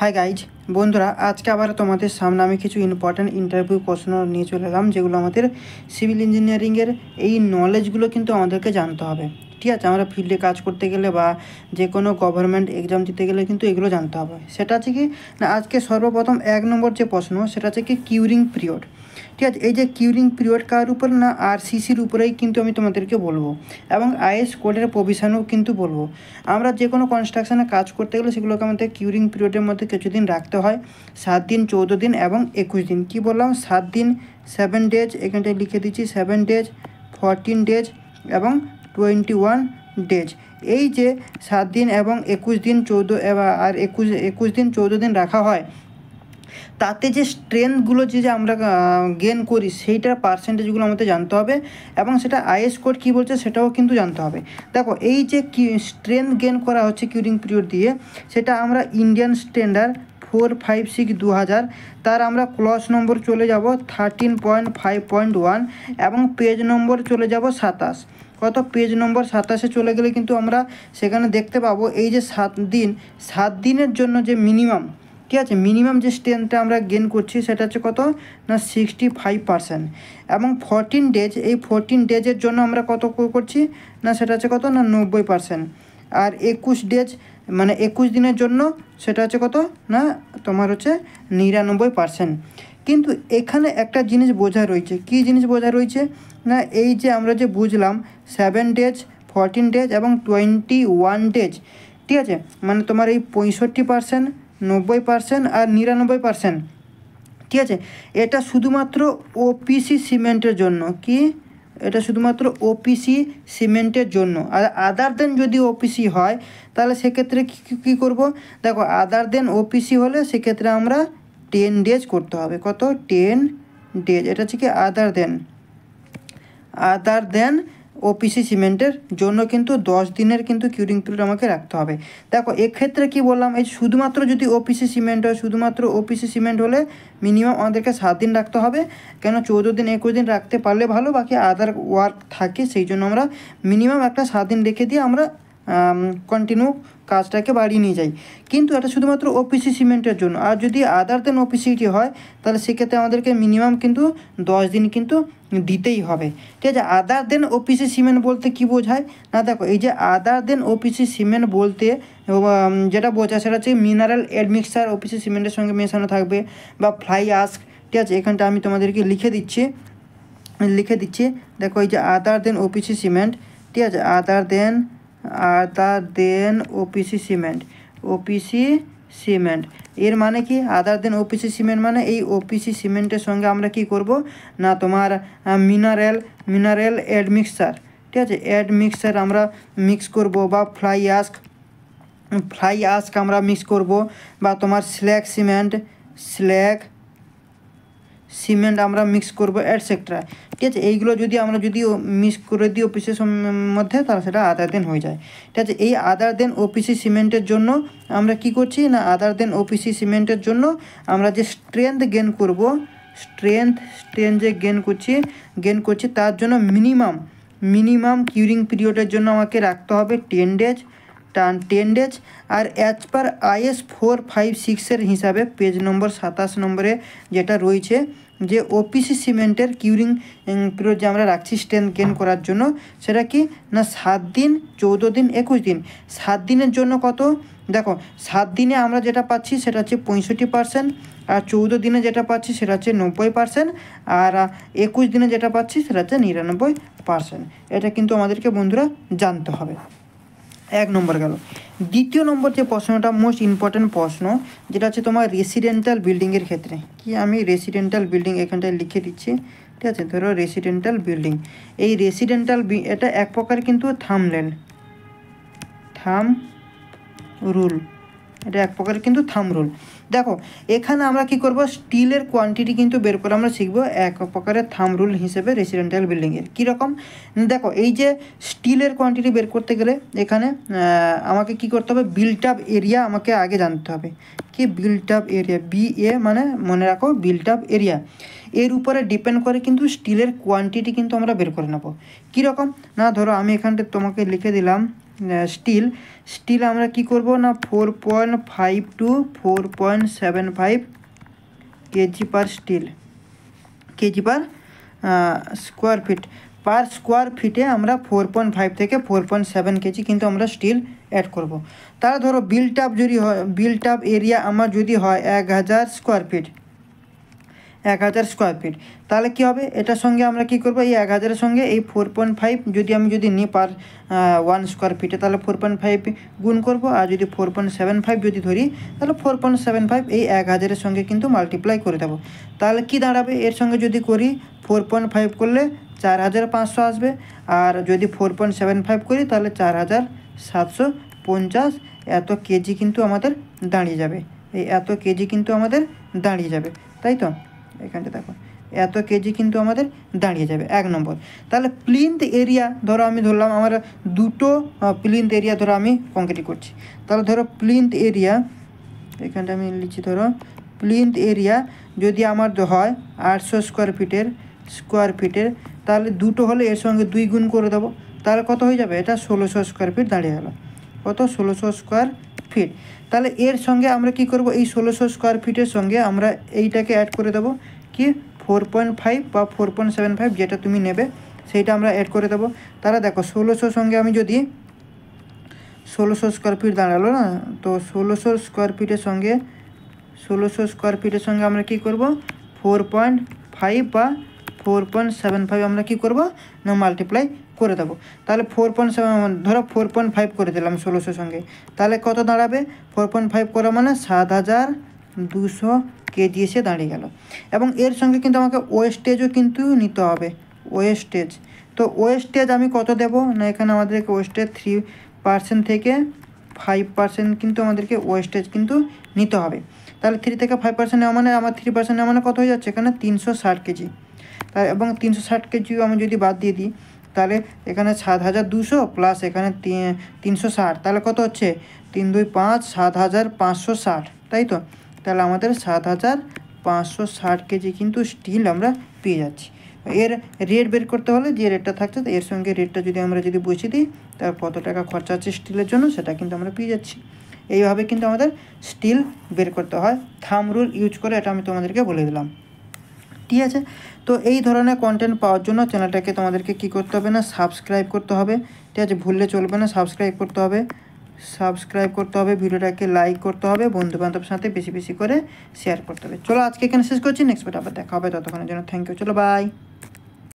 Hi guys বন্ধুরা, আজকে আবার তোমাদের সামনে আমি কিছু ইম্পর্ট্যান্ট ইন্টারভিউ প্রশ্ন নিয়ে চলে এলাম, যেগুলো আমাদের সিভিল ইঞ্জিনিয়ারিংয়ের এই নলেজগুলো কিন্তু আমাদেরকে জানতে হবে। ঠিক আছে, আমরা ফিল্ডে কাজ করতে গেলে বা যে কোনো গভর্নমেন্ট এক্সাম দিতে গেলে কিন্তু এগুলো জানতে হবে। সেটা আছে কি না, আজকে সর্বপ্রথম 1 নম্বর যে প্রশ্ন সেটা আছে কি কিউরিং পিরিয়ড। ঠিক আছে, এই যে কিউরিং পিরিয়ড কার উপর না আরসিসির উপরেই কিন্তু আমি তোমাদেরকে বলবো, এবং আইএস কোডের প্রভিশনও কিন্তু বলবো। আমরা যে কোনো কনস্ট্রাকশানে কাজ করতে গেলে সেগুলোকে আমাদের কিউরিং পিরিয়ডের মধ্যে কিছুদিন রাখতে হয়, 7 দিন, 14 দিন এবং 21 দিন। কী বললাম, 7 দিন 7 ডেজ, এখানটায় লিখে দিচ্ছি 7 ডেজ, 14 ডেজ এবং 21 ডেজ। এই যে 7 দিন এবং 21 দিন 14 আর 21 দিন 14 দিন রাখা হয়, তাতে যে স্ট্রেংথগুলো যে আমরা গেন করি সেইটার পার্সেন্টেজগুলো আমাদের জানতে হবে, এবং সেটা আইএস কোড কী বলছে সেটাও কিন্তু জানতে হবে। দেখো, এই যে স্ট্রেংথ গেন করা হচ্ছে কিউরিং পিরিয়ড দিয়ে, সেটা আমরা ইন্ডিয়ান স্ট্যান্ডার্ড 456/2000 তার আমরা ক্লস নম্বর চলে যাব 13.5.1 এবং পেজ নম্বর চলে যাব 27। কত, পেজ নম্বর 27-এ চলে গেলে কিন্তু আমরা সেখানে দেখতে পাবো এই যে 7 দিনের জন্য যে মিনিমাম, ঠিক আছে, মিনিমাম যে স্ট্রেংথটা আমরা গেন করছি সেটা হচ্ছে কত না 65%, এবং 14 ডেজ, এই 14 ডেজের জন্য আমরা কত করছি না সেটা হচ্ছে কত না 90%, আর 21 ডেজ মানে 21 দিনের জন্য সেটা হচ্ছে কত না তোমার হচ্ছে 99%। কিন্তু এখানে একটা জিনিস বোঝা রয়েছে, কী জিনিস বোঝা রয়েছে না, এই যে আমরা যে বুঝলাম 7 ডেজ, 14 ডেজ এবং 21 ডেজ, ঠিক আছে, মানে তোমার এই 65%, 90% আর 99%, ঠিক আছে, এটা শুধুমাত্র ওপিসি সিমেন্টের জন্য। কি, এটা শুধুমাত্র ওপিসি সিমেন্টের জন্য। আর আদার দেন যদি ওপিসি হয় তাহলে সেক্ষেত্রে কী করব, দেখো, আদার দেন ওপিসি হলে সেক্ষেত্রে আমরা 10 ডেজ করতে হবে। কত, 10 ডেজ। এটা হচ্ছে কি আদার দেন ওপিসি সিমেন্টের জন্য কিন্তু 10 দিনের কিন্তু কিউরিং পিরিয়ড আমাকে রাখতে হবে। দেখো, এক্ষেত্রে কি বললাম, এই শুধুমাত্র যদি ওপিসি সিমেন্ট হয়, শুধুমাত্র ওপিসি সিমেন্ট হলে মিনিমাম আমাদেরকে 7 দিন রাখতে হবে। কেন, 14 দিন 21 দিন রাখতে পারলে ভালো, বাকি আদার ওয়ার্ক থাকে, সেই জন্য আমরা মিনিমাম একটা 7 দিন রেখে দিয়ে আমরা কন্টিনিউ কাজটাকে বাড়িয়ে নিয়ে যাই। কিন্তু এটা শুধুমাত্র ওপিসি সিমেন্টের জন্য। আর যদি আদার দেন ওপিসিটি হয় তাহলে সেক্ষেত্রে আমাদেরকে মিনিমাম কিন্তু 10 দিন কিন্তু দিতেই হবে। ঠিক আছে, আদার দেন ওপিসি সিমেন্ট বলতে কি বোঝায় না, দেখো, এই যে আদার দেন ওপিসি সিমেন্ট বলতে যেটা বোঝায় সেটা হচ্ছে মিনারেল এডমিক্সার ওপিসি সিমেন্টের সঙ্গে মেশানো থাকবে, বা ফ্লাই আস্ক। ঠিক আছে, এখানটা আমি তোমাদেরকে লিখে দিচ্ছি। দেখো, এই যে আদার দেন ওপিসি সিমেন্ট, ঠিক আছে, আদার দেন ওপিসি সিমেন্ট, এর মানে কি, আদার দেন ওপিসি সিমেন্ট মানে এই ওপিসি সিমেন্টের সঙ্গে আমরা কি করব না তোমার মিনারেল এডমিক্সার, ঠিক আছে, এডমিক্সার আমরা মিক্স করব, বা ফ্লাই আস্ক আমরা মিক্স করব, বা তোমার স্ল্যাগ সিমেন্ট আমরা মিক্স করবো, এটসেট্রা। ঠিক আছে, এইগুলো যদি মিক্স করে দিই ওপিসির মধ্যে তাহলে সেটা আদার দেন হয়ে যায়। ঠিক আছে, এই আদার দেন ওপিসি সিমেন্টের জন্য আমরা কি করছি না, আদার দেন ওপিসি সিমেন্টের জন্য আমরা যে স্ট্রেংথ গেন করব, স্ট্রেংথ যে গেন করছি তার জন্য মিনিমাম কিউরিং পিরিয়ডের জন্য আমাকে রাখতে হবে 10 ডেজ। আর অ্যাজ পার আইএস 456-এর হিসাবে পেজ নম্বর 27 নম্বরে যেটা রয়েছে, যে ওপিসি সিমেন্টের কিউরিং পিরিয়ড যে আমরা রাখছি স্ট্রেংথ গেন করার জন্য, সেটা কি না 7 দিন, 14 দিন, 21 দিন। 7 দিনের জন্য কত, দেখো, 7 দিনে আমরা যেটা পাচ্ছি সেটা হচ্ছে 65%, আর 14 দিনে যেটা পাচ্ছি সেটা হচ্ছে 90%, আর 21 দিনে যেটা পাচ্ছি সেটা হচ্ছে 99%। এটা কিন্তু আমাদেরকে বন্ধুরা জানতে হবে। 1 নম্বর গেল। দ্বিতীয় নম্বর যে প্রশ্নটা মোস্ট ইম্পর্ট্যান্ট প্রশ্ন, যেটা হচ্ছে তোমার রেসিডেন্টাল বিল্ডিংয়ের ক্ষেত্রে। কি, আমি রেসিডেন্টাল বিল্ডিং এখানটায় লিখে দিচ্ছি। ঠিক আছে, ধরো রেসিডেন্টাল বিল্ডিং, এই এটা এক প্রকার কিন্তু থাম রুল, এটা এক প্রকার কিন্তু থাম রুল। দেখো, এখানে আমরা কি করব, স্টিলের কোয়ান্টিটি কিন্তু বের করে আমরা শিখবো এক প্রকারের থাম রুল হিসেবে রেসিডেন্টাল বিল্ডিংয়ের। কীরকম, দেখো, এই যে স্টিলের কোয়ান্টিটি বের করতে গেলে এখানে আমাকে কি করতে হবে, বিল্ট আপ এরিয়া আমাকে আগে জানতে হবে। কি, বিল্ট আপ এরিয়া, BA মানে মনে রাখো বিল্ট আপ এরিয়া, এর উপরে ডিপেন্ড করে কিন্তু স্টিলের কোয়ান্টিটি কিন্তু আমরা বের করে নেব। কীরকম না, ধরো আমি এখানটা তোমাকে লিখে দিলাম স্টিল স্টিল আমরা কি করব না 4.5 to 4.75 kg per steel, kg per square feet, per square ফিটে আমরা 4.5 থেকে 4.7 কেজি কিন্তু আমরা স্টিল অ্যাড করব। তাহলে ধরো বিল্ট আপ যদি হয়, বিল্ট আপ এরিয়া আমার যদি হয় 1000 স্কোয়ার ফিট, 1000 স্কোয়ার ফিট, তাহলে কী হবে, এটার সঙ্গে আমরা কী করবো, এই 1000-এর সঙ্গে এই 4.5 যদি আমি নিই পার 1 স্কোয়ার ফিটে, তাহলে 4.5 গুণ করব, আর যদি 4.75 যদি ধরি তাহলে 4.75 এই 1000-এর সঙ্গে কিন্তু মাল্টিপ্লাই করে দেবো। তাহলে কি দাঁড়াবে, এর সঙ্গে যদি করি 4.5 করলে 4500 আসবে, আর যদি 4.75 করি তাহলে 4750 এত কেজি কিন্তু আমাদের দাঁড়িয়ে যাবে, এই এত কেজি কিন্তু আমাদের দাঁড়িয়ে যাবে, তাই তো। এখানটা দেখো এত কেজি কিন্তু আমাদের দাঁড়িয়ে যাবে 1 নম্বর। তাহলে প্লিন্থ এরিয়া ধরো আমি ধরলাম আমার দুটো প্লিন্থ এরিয়া ধরো আমি কংক্রিট করছি, তাহলে ধরো প্লিন্থ এরিয়া, এখানটা আমি লিখছি ধরো প্লিন্থ এরিয়া যদি আমার হয় 800 স্কোয়ার ফিটের, তাহলে দুটো হলে এর সঙ্গে 2 গুণ করে দেবো, তাহলে কত হয়ে যাবে, এটা 1600 স্কোয়ার ফিট দাঁড়িয়ে গেল, কত 1600 স্কোয়ার ফিট। তাহলে এর সঙ্গে আমরা কি করব, এই 1600 স্কোয়ার ফিটের সঙ্গে আমরা এইটাকে অ্যাড করে দেবো, কি 4.5 বা 4.75 যেটা তুমি নেবে সেইটা আমরা অ্যাড করে দেবো। তাহলে দেখো 1600 সঙ্গে আমি যদি 1600 স্কোয়ার ফিট দাঁড়ালো না, তো 1600 স্কোয়ার ফিটের সঙ্গে 1600 স্কোয়ার ফিটের সঙ্গে আমরা কী করব 4.5 বা 4.75 আমরা কী করব না মাল্টিপ্লাই করে দেবো। তাহলে 4.7 ধরো 4.5 করে দিলাম 1600 সঙ্গে, তাহলে কত দাঁড়াবে, 4.5 করা মানে 7200 কেজি এসে দাঁড়িয়ে গেল। এবং এর সঙ্গে কিন্তু আমাকে ওয়েস্টেজও কিন্তু নিতে হবে, ওয়েস্টেজ। তো ওয়েস্টেজ আমি কত দেব না, এখানে আমাদেরকে ওয়েস্টেজ 3% থেকে 5% কিন্তু আমাদেরকে ওয়েস্টেজ কিন্তু নিতে হবে। তাহলে 3 থেকে 5% নেওয়া মানে আমার 3% নেওয়া মানে কত হয়ে যাচ্ছে, এখানে 360 কেজি। এবং 360 কেজিও আমি যদি বাদ দিয়ে দিই তাহলে এখানে 7200 প্লাস এখানে 360, তাহলে কত হচ্ছে 3 2 5 7560, তাই তো। তাহলে আমাদের 7560 কেজি কিন্তু স্টিল আমরা পেয়ে যাচ্ছি। এর রেট বের করতে হলে যে রেটটা থাকছে এর সঙ্গে রেটটা যদি আমরা বসিয়ে দিই তার কত টাকা খরচা আছে স্টিলের জন্য সেটা কিন্তু আমরা পেয়ে যাচ্ছি। এইভাবে কিন্তু আমাদের স্টিল বের করতে হয়, থাম্ব রুল ইউজ করে, এটা আমি তোমাদেরকে বলে দিলাম, ঠিক আছে। তো এই ধরনের কন্টেন্ট পাওয়ার জন্য চ্যানেলটাকে তোমাদেরকে কী করতে হবে না সাবস্ক্রাইব করতে হবে, ঠিক আছে, ভুললে চলবে না, সাবস্ক্রাইব করতে হবে, ভিডিওটাকে লাইক করতে হবে, বন্ধুবান্ধবের সাথে বেশি বেশি করে শেয়ার করতে হবে। চলো আজকে এখানে শেষ করছি, নেক্সট ভিডিও আবার দেখা হবে, ততক্ষণের জন্য থ্যাংক ইউ, চলো বাই।